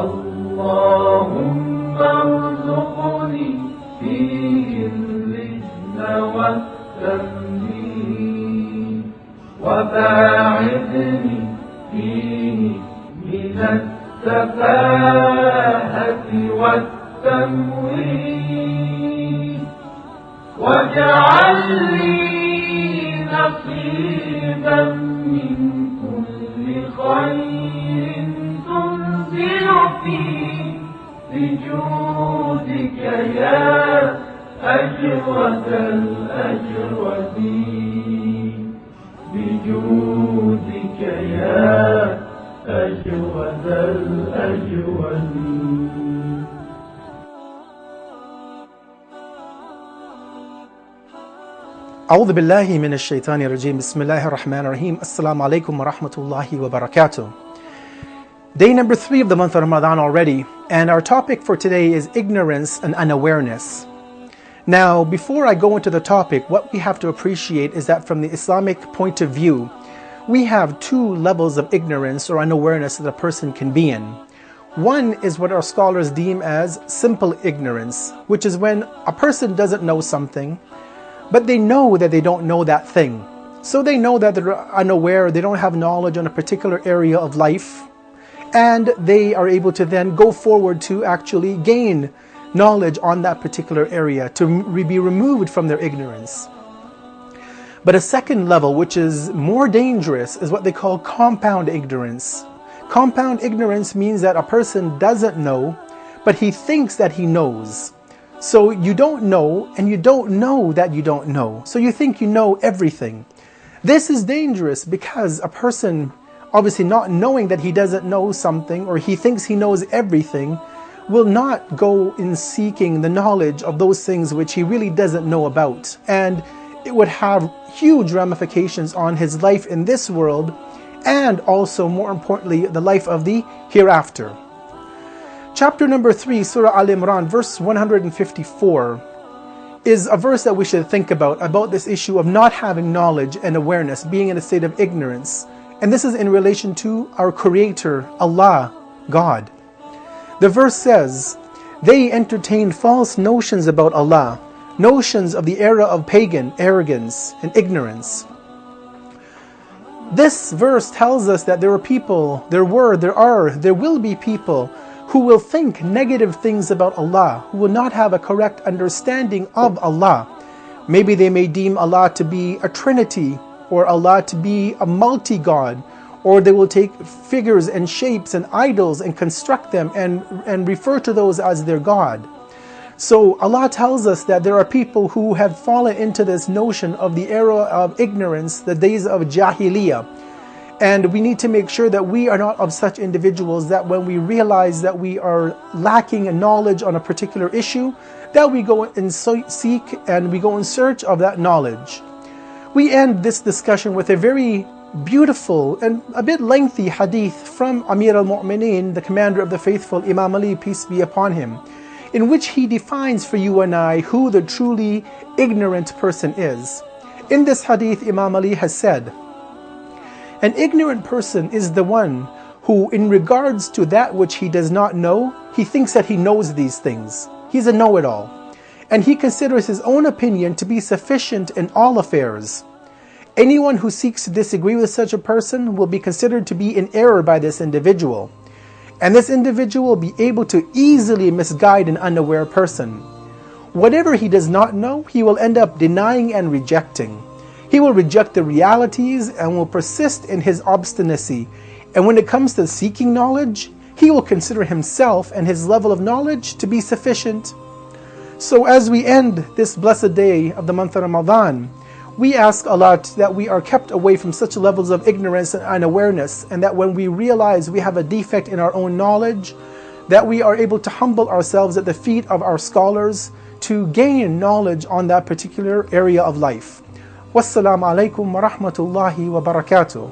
اللهم ارزقني فيه اللجن والتمليك وباعدني فيه من السفاهة والتمويه واجعل لي نصيبا من كل خير تنزل فيه بجودك يا أجود الأجودين بجودك يا أجود الأجودين. أعوذ بالله من الشيطان الرجيم. بسم الله الرحمن الرحيم. Assalamu alaikum wa rahmatullahi wa barakatuh. Day number 3 of the month of Ramadan already, and our topic for today is ignorance and unawareness. Now, before I go into the topic, what we have to appreciate is that from the Islamic point of view, we have 2 levels of ignorance or unawareness that a person can be in. One is what our scholars deem as simple ignorance, which is when a person doesn't know something, but they know that they don't know that thing. So they know that they're unaware, they don't have knowledge on a particular area of life, and they are able to then go forward to actually gain knowledge on that particular area, to be removed from their ignorance. But a second level, which is more dangerous, is what they call compound ignorance. Compound ignorance means that a person doesn't know, but he thinks that he knows. So you don't know, and you don't know that you don't know. So you think you know everything. This is dangerous because a person, obviously not knowing that he doesn't know something, or he thinks he knows everything, will not go in seeking the knowledge of those things which he really doesn't know about. And it would have huge ramifications on his life in this world, and also, more importantly, the life of the hereafter. Chapter number 3, Surah Al-Imran, verse 154, is a verse that we should think about this issue of not having knowledge and awareness, being in a state of ignorance. And this is in relation to our Creator, Allah, God. The verse says, they entertained false notions about Allah, notions of the era of pagan arrogance and ignorance. This verse tells us that there are people, there will be people who will think negative things about Allah, who will not have a correct understanding of Allah. Maybe they may deem Allah to be a trinity, or Allah to be a multi-God, or they will take figures and shapes and idols and construct them and refer to those as their God. So Allah tells us that there are people who have fallen into this notion of the era of ignorance, the days of Jahiliyyah. And we need to make sure that we are not of such individuals that when we realize that we are lacking in knowledge on a particular issue, that we go and seek and we go in search of that knowledge. We end this discussion with a very beautiful and a bit lengthy hadith from Amir al-Mu'mineen, the commander of the faithful, Imam Ali, peace be upon him, in which he defines for you and I who the truly ignorant person is. In this hadith, Imam Ali has said, an ignorant person is the one who, in regards to that which he does not know, he thinks that he knows these things. He's a know-it-all. And he considers his own opinion to be sufficient in all affairs. Anyone who seeks to disagree with such a person will be considered to be in error by this individual. And this individual will be able to easily misguide an unaware person. Whatever he does not know, he will end up denying and rejecting. He will reject the realities and will persist in his obstinacy. And when it comes to seeking knowledge, he will consider himself and his level of knowledge to be sufficient. So as we end this blessed day of the month of Ramadan, we ask Allah that we are kept away from such levels of ignorance and unawareness, and that when we realize we have a defect in our own knowledge, that we are able to humble ourselves at the feet of our scholars to gain knowledge on that particular area of life. Wassalamu alaikum wa rahmatullahi wa barakatuh.